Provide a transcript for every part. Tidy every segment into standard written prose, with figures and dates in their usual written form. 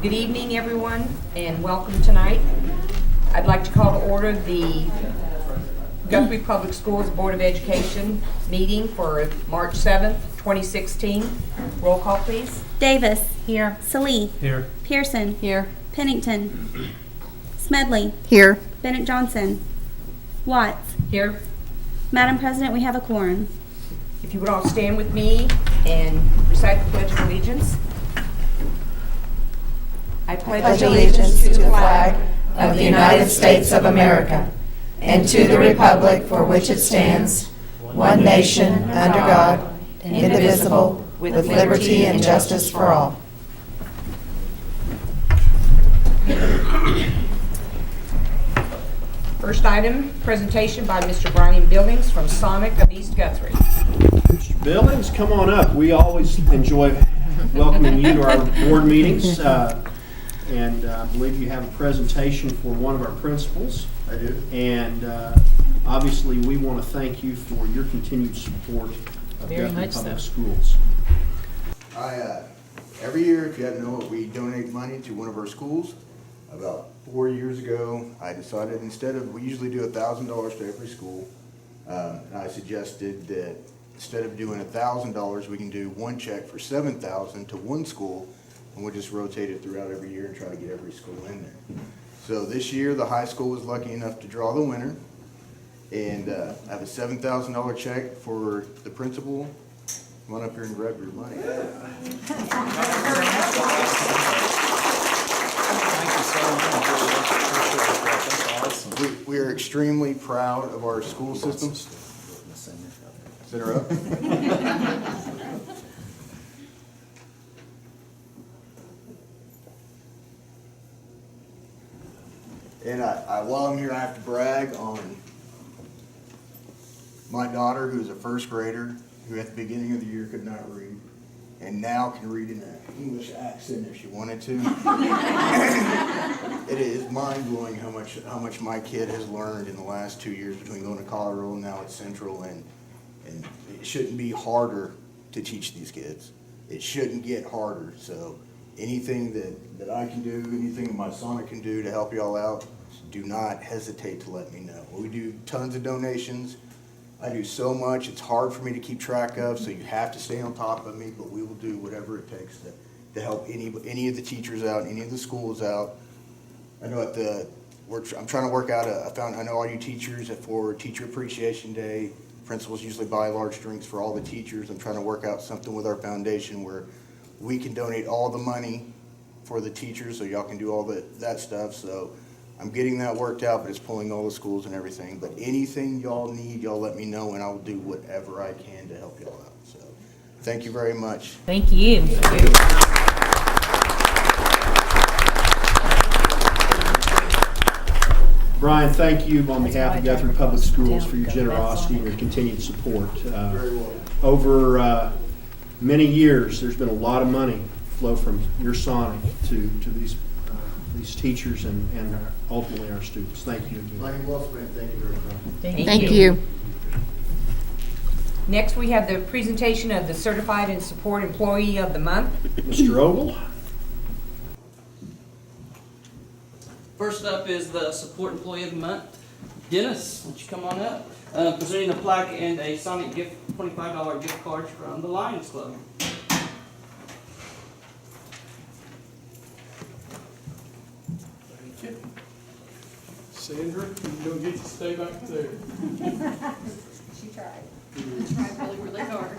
Good evening, everyone, and welcome tonight. I'd like to call to order the Guthrie Public Schools Board of Education meeting for March 7th, 2016. Roll call, please. Davis. Here. Salee. Here. Pearson. Here. Pennington. Smedley. Here. Bennett Johnson. Watts. Here. Madam President, we have a quorum. If you would all stand with me and recite the Pledge of Allegiance. I Pledge allegiance to the flag of the United States of America and to the republic for which it stands, one nation, under God, indivisible, with liberty and justice for all. First item, presentation by Mr. Brian Billings from Sonic of East Guthrie. Mr. Billings, come on up. We always enjoy welcoming you to our board meetings. And I believe you have a presentation for one of our principals. I do. And obviously, we want to thank you for your continued support of Very Guthrie much Public so. Schools. Every year, if you hadn't know it, we donate money to one of our schools. About 4 years ago, I decided we usually do $1,000 to every school. And I suggested that instead of doing $1,000, we can do one check for $7,000 to one school, and we'll just rotate it throughout every year and try to get every school in there. So this year, the high school was lucky enough to draw the winner, and I have a $7,000 check for the principal. Come on up here and grab your money. We are extremely proud of our school system. Sit her up. And while I'm here, I have to brag on my daughter, who's a first grader, who at the beginning of the year could not read, and now can read in an English accent if she wanted to. It is mind-blowing how much my kid has learned in the last 2 years between going to Colorado and now at Central, and it shouldn't be harder to teach these kids. It shouldn't get harder. So anything that I can do, anything my Sonic can do to help y'all out, do not hesitate to let me know. We do tons of donations. I do so much, it's hard for me to keep track of, so you have to stay on top of me, but we will do whatever it takes to help any of the teachers out, any of the schools out. I know I'm trying to work out I know all you teachers for Teacher Appreciation Day, principals usually buy large drinks for all the teachers. I'm trying to work out something with our foundation where we can donate all the money for the teachers, so y'all can do all that stuff. So I'm getting that worked out, but it's pulling all the schools and everything. But anything y'all need, y'all let me know, and I will do whatever I can to help y'all out. So thank you very much. Thank you. Brian, thank you on behalf of Guthrie Public Schools for your generosity and your continued support. Very well. Over many years, there's been a lot of money flow from your Sonic to these teachers and ultimately our students. Thank you again. Money well spent. Thank you very much. Thank you. Next, we have the presentation of the Certified and Support Employee of the Month. Mr. Ogle. First up is the Support Employee of the Month. Dennis, why don't you come on up? Presenting a plaque and a Sonic gift, $25 gift card from the Lions Club. Thank you. Sandra, you don't get to stay back there. She tried. She tried really, really hard.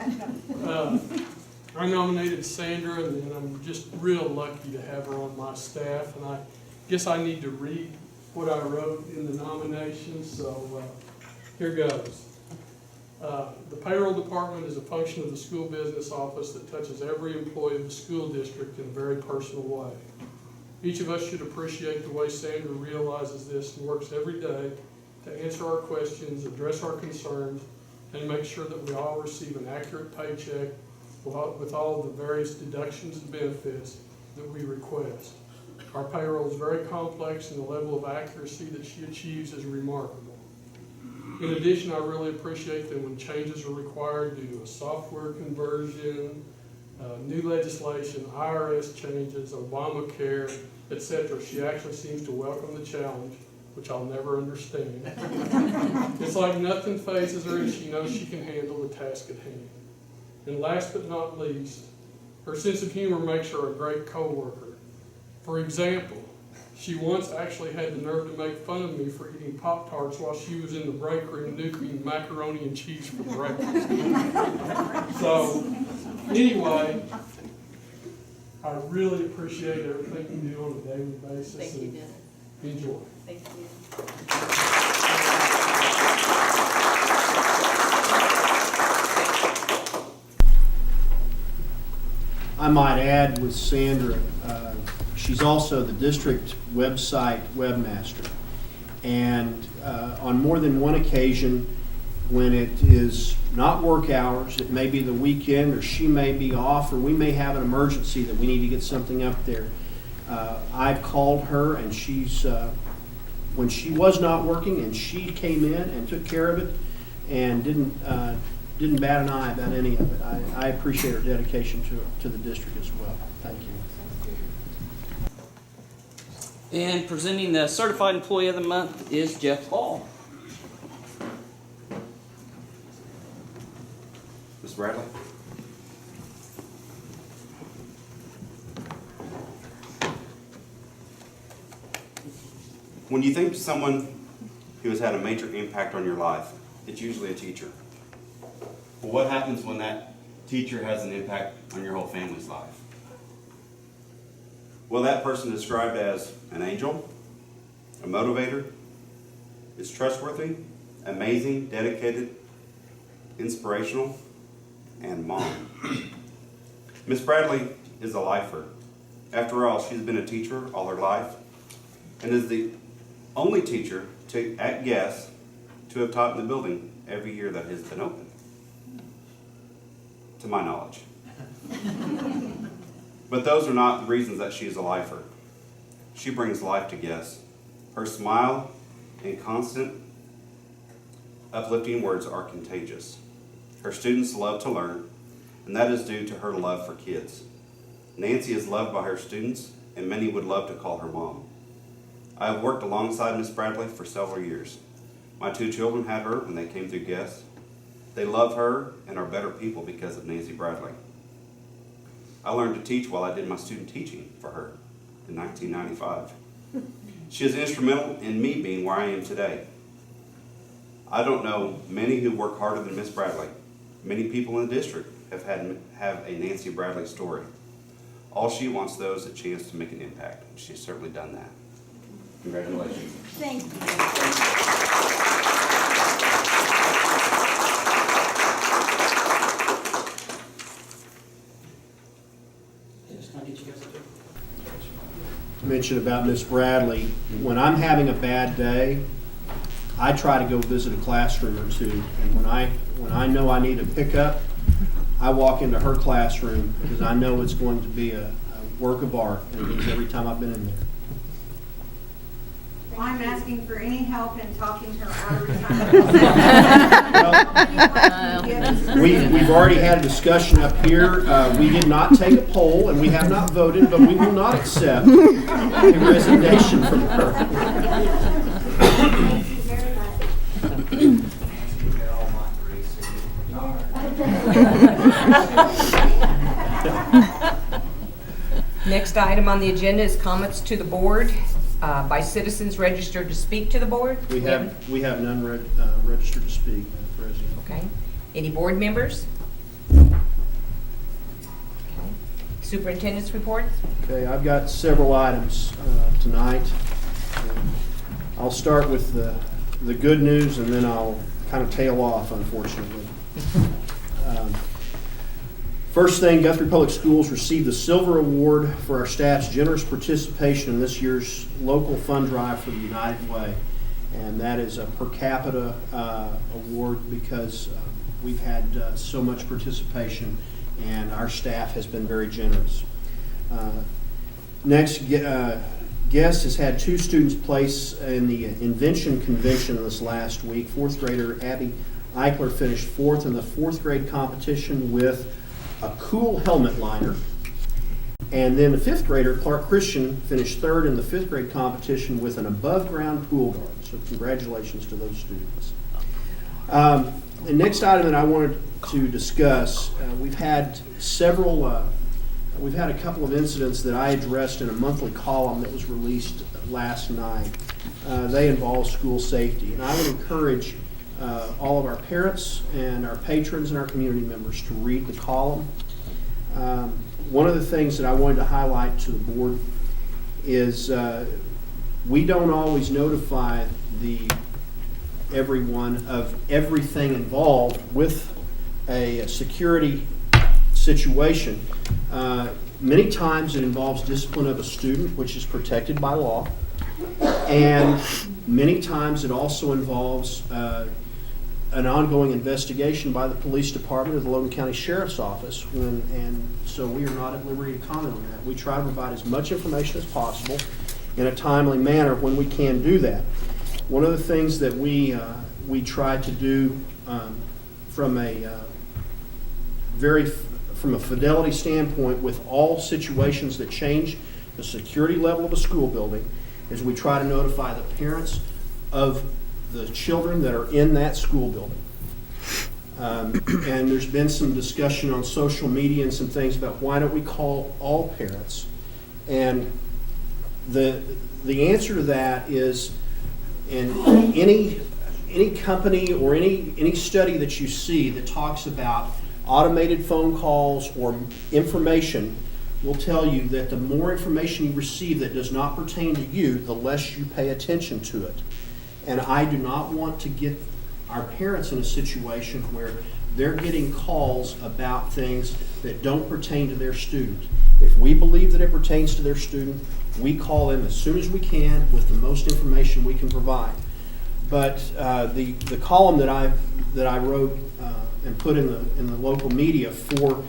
I nominated Sandra, and I'm just real lucky to have her on my staff, and I guess I need to read what I wrote in the nomination, so here goes. The payroll department is a function of the school business office that touches every employee of the school district in a very personal way. Each of us should appreciate the way Sandra realizes this and works every day to answer our questions, address our concerns, and make sure that we all receive an accurate paycheck with all of the various deductions and benefits that we request. Our payroll is very complex, and the level of accuracy that she achieves is remarkable. In addition, I really appreciate that when changes are required due to a software conversion, new legislation, IRS changes, Obamacare, etc. She actually seems to welcome the challenge, which I'll never understand. It's like nothing phases her, and she knows she can handle the task at hand. And last but not least, her sense of humor makes her a great coworker. For example, she once actually had the nerve to make fun of me for eating Pop-Tarts while she was in the break room nuking macaroni and cheese for breakfast. So, anyway, I really appreciate everything you do on a daily basis. Thank you, Dennis. Enjoy. Thank you. I might add with Sandra, she's also the district website webmaster. And on more than one occasion, when it is not work hours, it may be the weekend, or she may be off, or we may have an emergency that we need to get something up there. I've called her, and she's, when she was not working, and she came in and took care of it and didn't bat an eye about any of it. I appreciate her dedication to the district as well. Thank you. And presenting the Certified Employee of the Month is Jeff Ball. Ms. Bradley? When you think of someone who has had a major impact on your life, it's usually a teacher. Well, what happens when that teacher has an impact on your whole family's life? Well, that person is described as an angel, a motivator, is trustworthy, amazing, dedicated, inspirational, and mom. Miss Bradley is a lifer. After all, she's been a teacher all her life and is the only teacher at Guess to have taught in the building every year that has been open, to my knowledge. But those are not the reasons that she is a lifer. She brings life to Guess. Her smile and constant uplifting words are contagious. Her students love to learn, and that is due to her love for kids. Nancy is loved by her students, and many would love to call her mom. I have worked alongside Miss Bradley for several years. My 2 children had her when they came through Guess. They love her and are better people because of Nancy Bradley. I learned to teach while I did my student teaching for her in 1995. She is instrumental in me being where I am today. I don't know many who work harder than Miss Bradley. Many people in the district have a Nancy Bradley story. All she wants, though, is a chance to make an impact. She's certainly done that. Congratulations. Thank you. Just kind of get you guys up there. Mention about Miss Bradley, when I'm having a bad day, I try to go visit a classroom or two, and when I know I need a pickup, I walk into her classroom because I know it's going to be a work of art, and it is every time I've been in there. I'm asking for any help in talking her out of retirement. We've already had a discussion up here. We did not take a poll, and we have not voted, but we will not accept a resignation from her. Next item on the agenda is comments to the board by citizens registered to speak to the board. We have none registered to speak, Madam President. Okay. Any board members? Okay. Superintendent's reports? Okay, I've got several items tonight. I'll start with the good news, and then I'll kind of tail off, unfortunately. First thing, Guthrie Public Schools received the Silver Award for our staff's generous participation in this year's local fund drive for the United Way. And that is a per capita award because we've had so much participation and our staff has been very generous. Next, Guess has had 2 students place in the Invention Convention this last week. 4th grader Abby Eichler finished 4th in the 4th grade competition with a cool helmet liner. And then the fifth grader, Clark Christian, finished third in the fifth grade competition with an above-ground pool guard. So congratulations to those students. The next item that I wanted to discuss, we've had a couple of incidents that I addressed in a monthly column that was released last night. They involve school safety, and I would encourage all of our parents and our patrons and our community members to read the column. One of the things that I wanted to highlight to the board is we don't always notify everyone of everything involved with a security situation. Many times it involves discipline of a student, which is protected by law, and many times it also involves an ongoing investigation by the police department or the Logan County Sheriff's Office, and so we are not at liberty to comment on that. We try to provide as much information as possible in a timely manner when we can do that. One of the things that we try to do from a fidelity standpoint with all situations that change the security level of a school building is we try to notify the parents of the children that are in that school building. And there's been some discussion on social media and some things about why don't we call all parents? And the answer to that is in any company or any study that you see that talks about automated phone calls or information will tell you that the more information you receive that does not pertain to you, the less you pay attention to it. And I do not want to get our parents in a situation where they're getting calls about things that don't pertain to their student. If we believe that it pertains to their student, we call them as soon as we can with the most information we can provide. But the column that I wrote and put in the local media for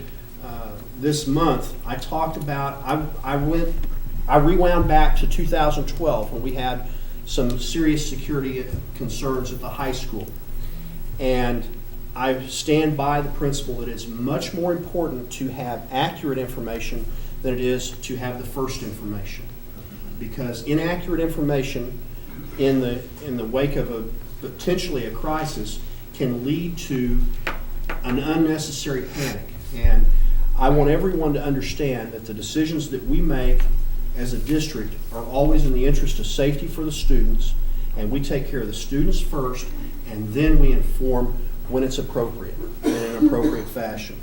this month, I talked about, I rewound back to 2012 when we had some serious security concerns at the high school. And I stand by the principle that it's much more important to have accurate information than it is to have the first information. Because inaccurate information in the wake of potentially a crisis can lead to an unnecessary panic. And I want everyone to understand that the decisions that we make as a district are always in the interest of safety for the students, and we take care of the students first, and then we inform when it's appropriate, in an appropriate fashion.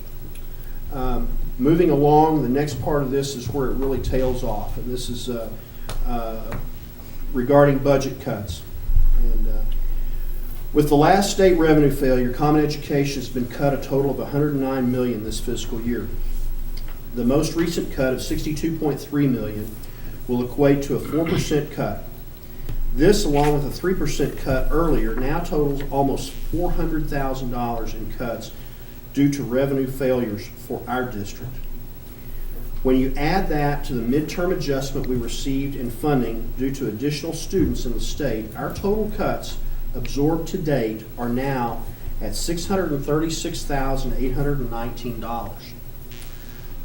Moving along, the next part of this is where it really tails off, and this is regarding budget cuts. And with the last state revenue failure, Common Education has been cut a total of $109 million this fiscal year. The most recent cut of $62.3 million will equate to a 4% cut. This, along with a 3% cut earlier, now totals almost $400,000 in cuts due to revenue failures for our district. When you add that to the midterm adjustment we received in funding due to additional students in the state, our total cuts absorbed to date are now at $636,819.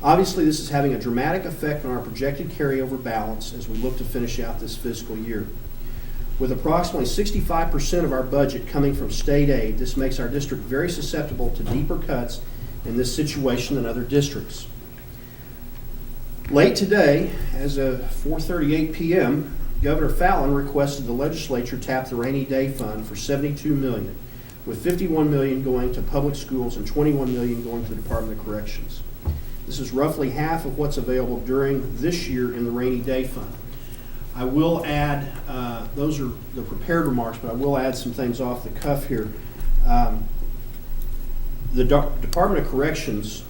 Obviously, this is having a dramatic effect on our projected carryover balance as we look to finish out this fiscal year. With approximately 65% of our budget coming from state aid, this makes our district very susceptible to deeper cuts in this situation than other districts. Late today, as of 4:38 p.m., Governor Fallin requested the legislature tap the rainy day fund for $72 million, with $51 million going to public schools and $21 million going to the Department of Corrections. This is roughly half of what's available during this year in the rainy day fund. I will add, those are the prepared remarks, but I will add some things off the cuff here. The Department of Corrections,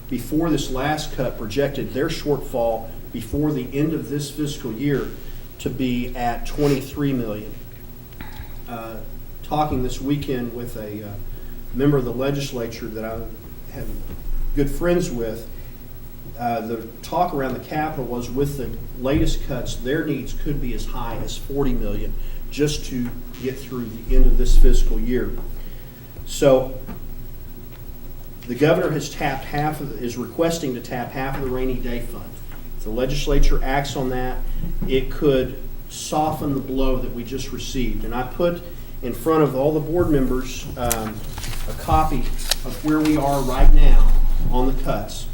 before this last cut, projected their shortfall before the end of this fiscal year to be at $23 million. Talking this weekend with a member of the legislature that I have good friends with, the talk around the Capitol was with the latest cuts, their needs could be as high as $40 million just to get through the end of this fiscal year. So The governor has is requesting to tap half of the rainy day fund. If the legislature acts on that, it could soften the blow that we just received. And I put in front of all the board members a copy of where we are right now on the cuts.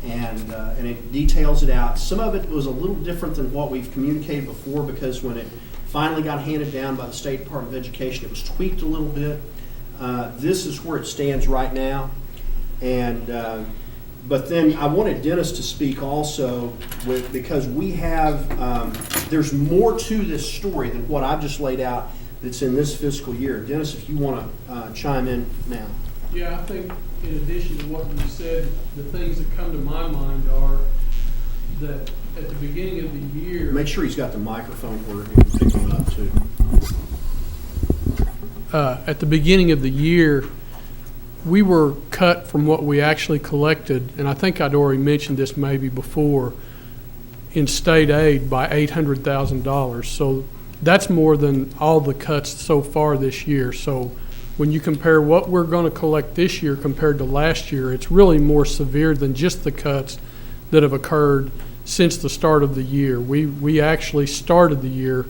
And it details it out. Some of it was a little different than what we've communicated before, because when it finally got handed down by the State Department of Education, it was tweaked a little bit. This is where it stands right now. And but then I wanted Dennis to speak also, because we have, there's more to this story than what I've just laid out that's in this fiscal year. Dennis, if you want to chime in now. Yeah, I think in addition to what you said, the things that come to my mind are that at the beginning of the year. Make sure he's got the microphone where he can pick him up too. At the beginning of the year, we were cut from what we actually collected, and I think I'd already mentioned this maybe before, in state aid by $800,000. So that's more than all the cuts so far this year. So when you compare what we're going to collect this year compared to last year, it's really more severe than just the cuts that have occurred since the start of the year. We actually started the year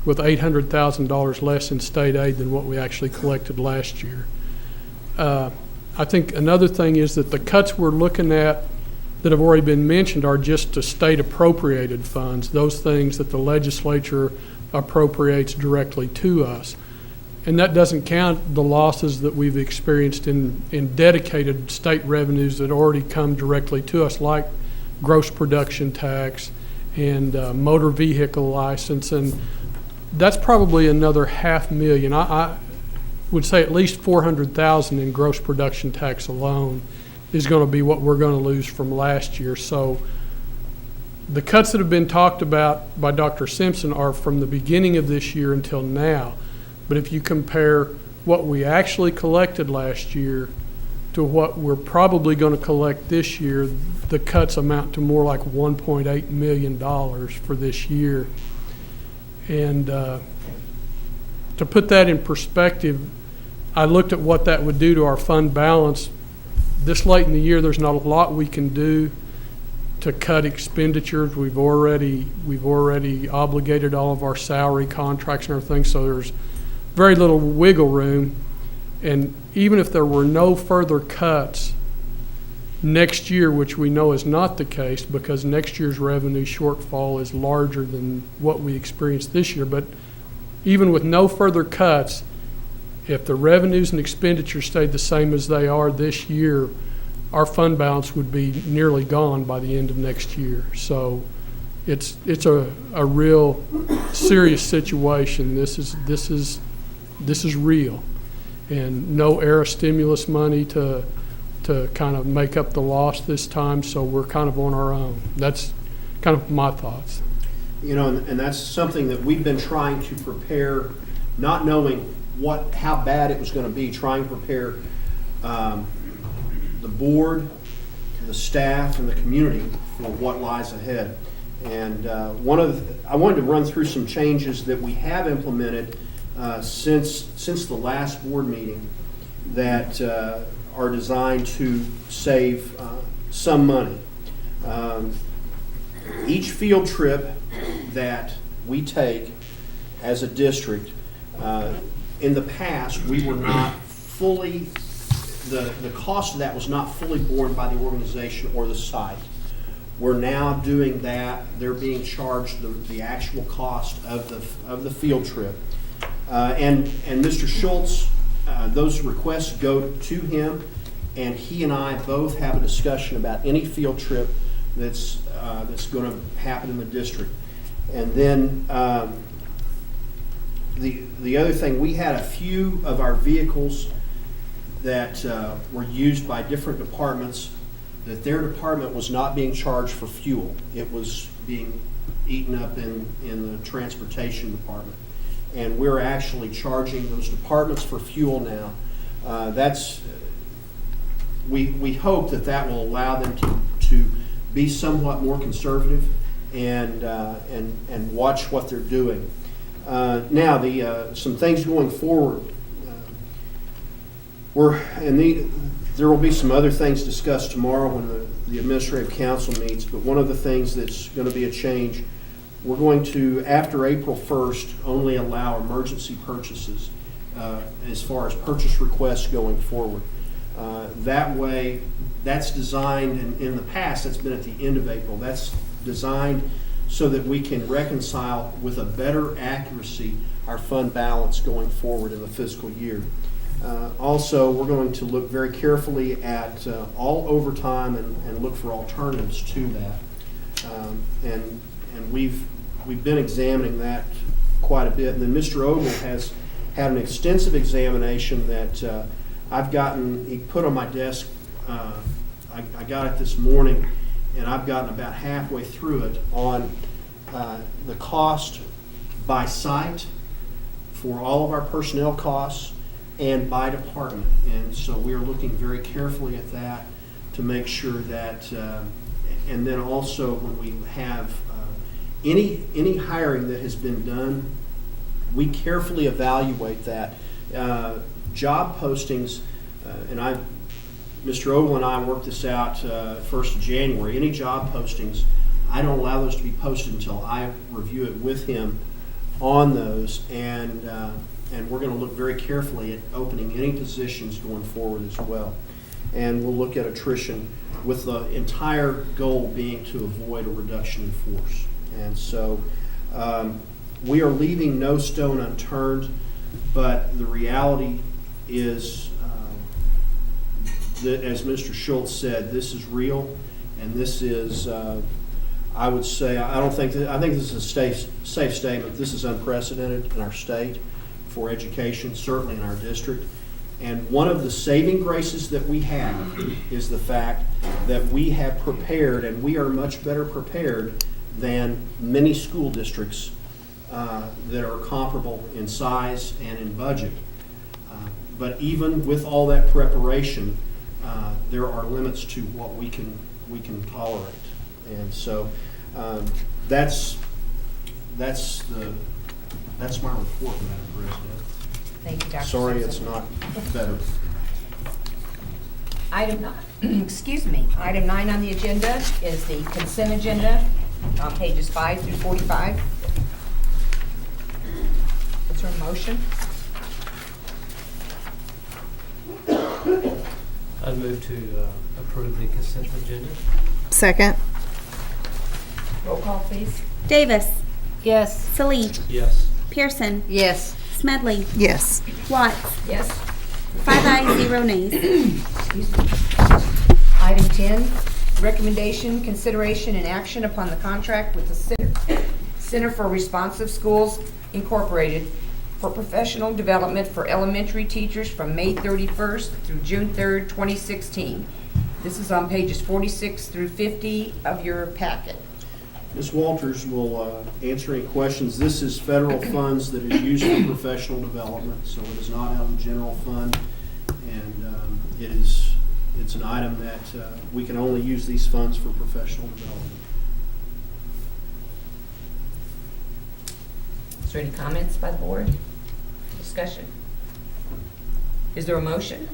with $800,000 less in state aid than what we actually collected last year. I think another thing is that the cuts we're looking at that have already been mentioned are just to state appropriated funds, those things that the legislature appropriates directly to us. And that doesn't count the losses that we've experienced in dedicated state revenues that already come directly to us, like gross production tax and motor vehicle license. And that's probably another $500,000. I would say at least $400,000 in gross production tax alone is going to be what we're going to lose from last year. So the cuts that have been talked about by Dr. Simpson are from the beginning of this year until now. But if you compare what we actually collected last year to what we're probably going to collect this year, the cuts amount to more like $1.8 million for this year. And to put that in perspective, I looked at what that would do to our fund balance. This late in the year, there's not a lot we can do to cut expenditures. We've already obligated all of our salary contracts and everything, so there's very little wiggle room. And even if there were no further cuts next year, which we know is not the case because next year's revenue shortfall is larger than what we experienced this year, but even with no further cuts, if the revenues and expenditures stayed the same as they are this year, our fund balance would be nearly gone by the end of next year. So it's a real serious situation. This is real, and no ERA stimulus money to kind of make up the loss this time. So we're kind of on our own. That's kind of my thoughts. You know, and that's something that we've been trying to prepare, not knowing how bad it was going to be, trying to prepare the board, the staff, and the community for what lies ahead. And I wanted to run through some changes that we have implemented since the last board meeting that are designed to save some money. Each field trip that we take as a district, in the past, we were not fully, the cost of that was not fully borne by the organization or the site. We're now doing that. They're being charged the actual cost of the field trip. And Mr. Schultz, those requests go to him, and he and I both have a discussion about any field trip that's going to happen in the district. And then the other thing, we had a few of our vehicles that were used by different departments that their department was not being charged for fuel. It was being eaten up in the transportation department. And we're actually charging those departments for fuel now. We hope that will allow them to be somewhat more conservative and watch what they're doing. Now, some things going forward. There will be some other things discussed tomorrow when the administrative council meets, but one of the things that's going to be a change, we're going to, after April 1st, only allow emergency purchases as far as purchase requests going forward. That way, that's designed, and in the past, that's been at the end of April. That's designed so that we can reconcile with a better accuracy our fund balance going forward in the fiscal year. Also, we're going to look very carefully at all overtime and look for alternatives to that. And we've been examining that quite a bit. And then Mr. Ogle has had an extensive examination that I've gotten, he put on my desk. I got it this morning, and I've gotten about halfway through it on the cost by site for all of our personnel costs and by department. And so we are looking very carefully at that to make sure that, and then also when we have any hiring that has been done, we carefully evaluate that. Job postings, and Mr. Ogle and I worked this out 1st of January. Any job postings, I don't allow those to be posted until I review it with him on those, and we're going to look very carefully at opening any positions going forward as well. And we'll look at attrition with the entire goal being to avoid a reduction in force. And so we are leaving no stone unturned, but the reality is that, as Mr. Schultz said, this is real, and this is, I would say, I think this is a safe statement. This is unprecedented in our state for education, certainly in our district. And one of the saving graces that we have is the fact that we have prepared, and we are much better prepared than many school districts that are comparable in size and in budget. But even with all that preparation, there are limits to what we can tolerate. And so that's my report, Madam President. Thank you, Dr. Sorry, Simpson. it's not better. Item 9, excuse me, item 9 on the agenda is the consent agenda on pages 5 through 45. Is there a motion? I'd move to approve the consent agenda. Second. Roll call, please. Davis. Yes. Salee. Yes. Pearson. Yes. Smedley. Yes. Watts. Yes. 5 ayes, 0 nays. Excuse me. Item 10, recommendation, consideration, and action upon the contract with the Center for Responsive Schools Incorporated for professional development for elementary teachers from May 31st through June 3rd, 2016. This is on pages 46 through 50 of your packet. Ms. Walters will answer any questions. This is federal funds that is used for professional development, so it is not out of the general fund, and it's an item that we can only use these funds for professional development. Is there any comments by the board? Discussion? Is there a motion?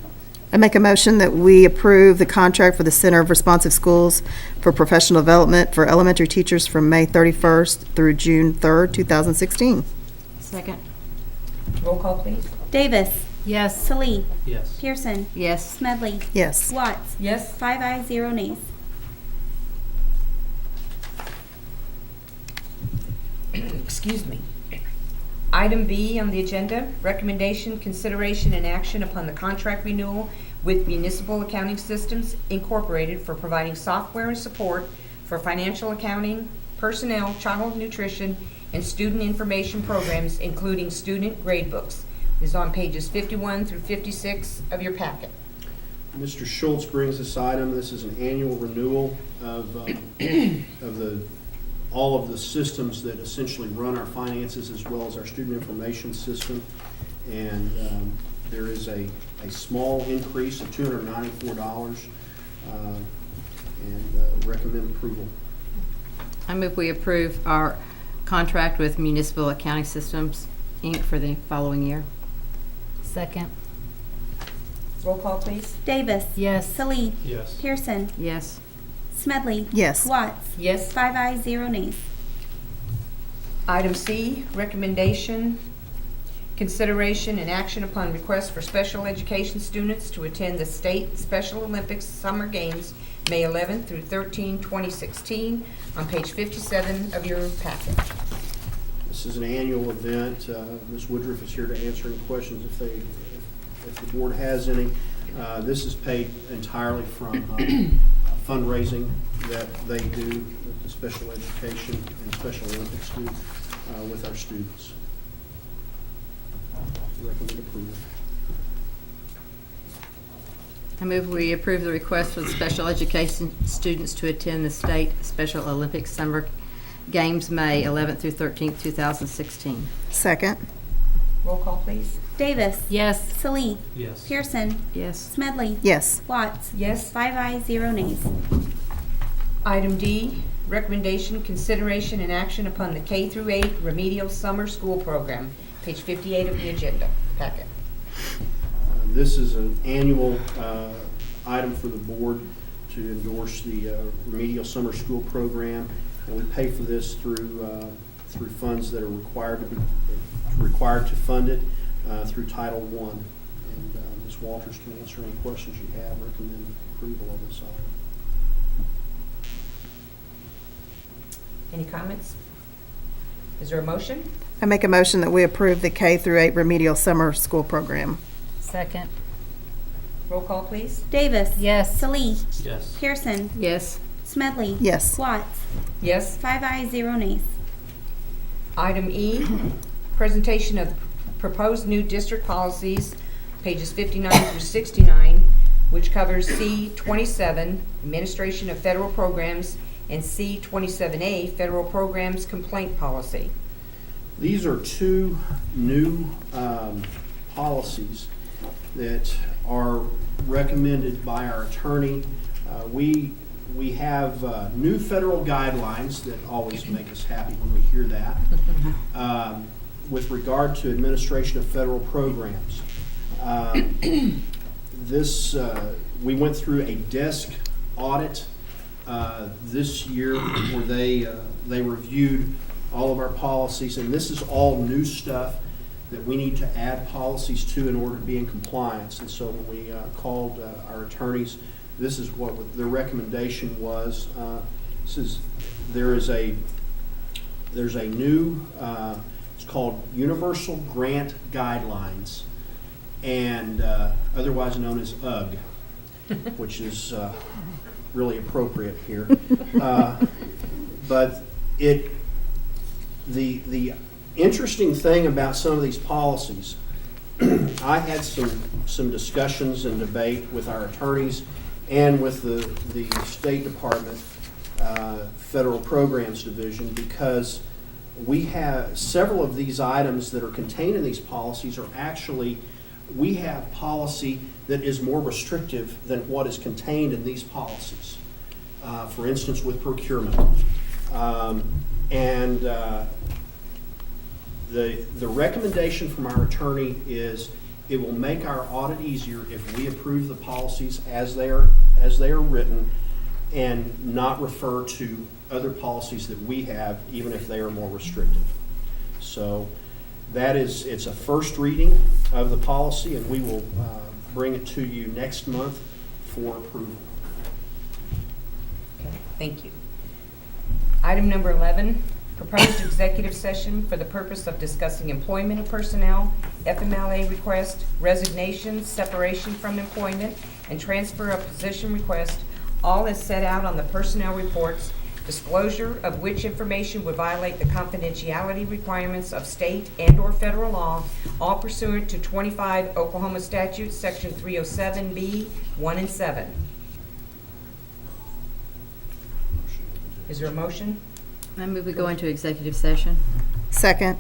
I make a motion that we approve the contract for the Center of Responsive Schools for professional development for elementary teachers from May 31st through June 3rd, 2016. Second. Roll call, please. Davis. Yes. Salee. Yes. Pearson. Yes. Smedley. Yes. Watts. Yes. 5 ayes, 0 nays. Excuse me. Item B on the agenda, recommendation, consideration, and action upon the contract renewal with Municipal Accounting Systems Incorporated for providing software and support for financial accounting, personnel, child nutrition, and student information programs, including student grade books. This is on pages 51 through 56 of your packet. Mr. Schultz brings this item. This is an annual renewal of all of the systems that essentially run our finances, as well as our student information system. And there is a small increase of $294, and recommend approval. I move we approve our contract with Municipal Accounting Systems, Inc. for the following year. Second. Roll call, please. Davis. Yes. Salee. Yes. Pearson. Yes. Smedley. Yes. Watts. Yes. 5 ayes, 0 nays. Item C, recommendation, consideration and action upon request for special education students to attend the State Special Olympics Summer Games, May 11th through 13, 2016, on page 57 of your packet. This is an annual event. Ms. Woodruff is here to answer any questions if the board has any. This is paid entirely from fundraising that they do with the special education and Special Olympics do with our students. Recommend approval. I move we approve the request for the special education students to attend the State Special Olympics Summer Games, May 11th through 13th, 2016. Second. Roll call, please. Davis. Yes. Salee. Yes. Pearson. Yes. Smedley. Yes. Watts. Yes. 5 ayes, 0 nays. Item D, recommendation, consideration, and action upon the K through 8 remedial summer school program, page 58 of the agenda packet. This is an annual item for the board to endorse the remedial summer school program, and we pay for this through funds that are required to fund it through Title I. And Ms. Walters can answer any questions you have. Recommend approval of this item. Any comments? Is there a motion? I make a motion that we approve the K through 8 remedial summer school program. Second. Roll call, please. Davis. Yes. Salee. Yes. Pearson. Yes. Smedley. Yes. Watts. Yes. 5 ayes, 0 nays. Item E, presentation of proposed new district policies, pages 59 through 69, which covers C-27, Administration of Federal Programs, and C-27A, Federal Programs Complaint Policy. These are two new policies that are recommended by our attorney. We have new federal guidelines that always make us happy when we hear that with regard to administration of federal programs. We went through a desk audit this year where they reviewed all of our policies, and this is all new stuff that we need to add policies to in order to be in compliance. And so when we called our attorneys, this is what their recommendation was. There's a new, it's called Universal Grant Guidelines, and otherwise known as UGG, which is really appropriate here. But the interesting thing about some of these policies, I had some discussions and debate with our attorneys and with the State Department Federal Programs Division, because we have several of these items that are contained in these policies are actually, we have policy that is more restrictive than what is contained in these policies. For instance, with procurement. The recommendation from our attorney is it will make our audit easier if we approve the policies as they are written and not refer to other policies that we have, even if they are more restrictive. So it's a first reading of the policy, and we will bring it to you next month for approval. Okay, thank you. Item number 11, proposed executive session for the purpose of discussing employment of personnel, FMLA request, resignation, separation from employment, and transfer of position request, all as set out on the personnel reports, disclosure of which information would violate the confidentiality requirements of state and/or federal law, all pursuant to 25 Oklahoma statutes, section 307B, 1 and 7. Is there a motion? I move we go into executive session. Second.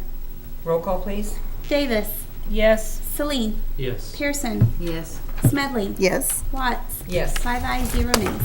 Roll call, please. Davis. Yes. Salee. Yes. Pearson. Yes. Smedley. Yes. Watts. Yes. 5 ayes, 0 nays.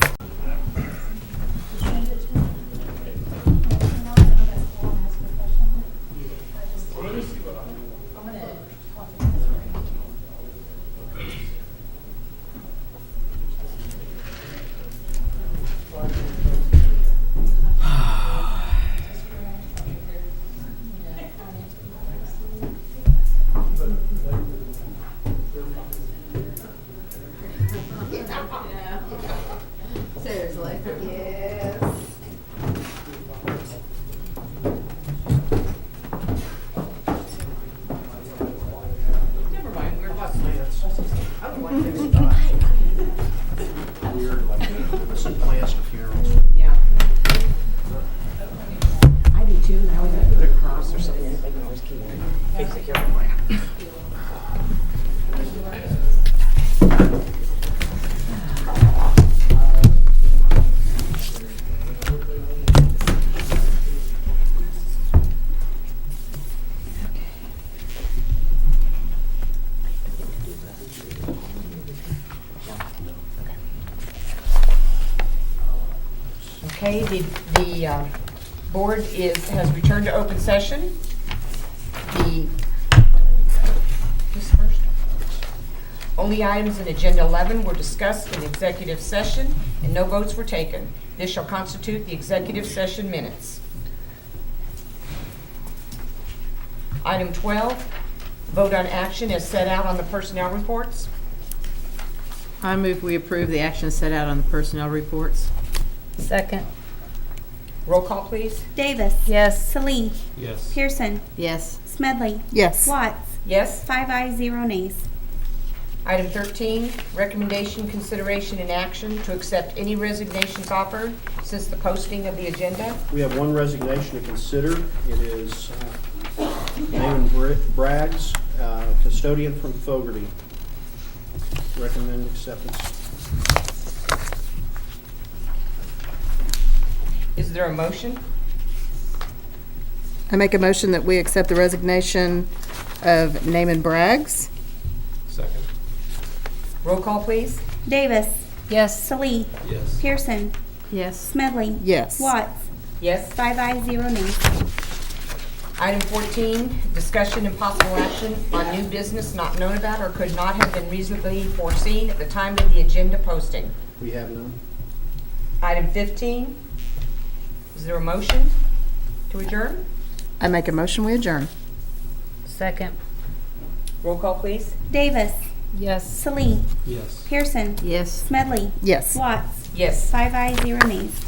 Okay, the board has returned to open session. This first. Only items in Agenda 11 were discussed in executive session, and no votes were taken. This shall constitute the executive session minutes. Item 12, vote on action as set out on the personnel reports. I move we approve the actions set out on the personnel reports. Second. Roll call, please. Davis. Yes. Salee. Yes. Pearson. Yes. Smedley. Yes. Watts. Yes. 5 ayes, 0 nays. Item 13, recommendation, consideration, and action to accept any resignations offered since the posting of the agenda. We have one resignation to consider. It is Damon Braggs, custodian from Fogarty. Recommend acceptance. Is there a motion? I make a motion that we accept the resignation of Naaman Braggs. Second. Roll call, please. Davis. Yes. Salee. Yes. Pearson. Yes. Smedley. Yes. Watts. Yes. 5 ayes, 0 nays. Item 14, discussion and possible action on new business not known about or could not have been reasonably foreseen at the time of the agenda posting. We have none. Item 15, is there a motion to adjourn? I make a motion, we adjourn. Second. Roll call, please. Davis. Yes. Salee. Yes. Pearson. Yes. Smedley. Yes. Watts. Yes. 5 ayes, 0 nays.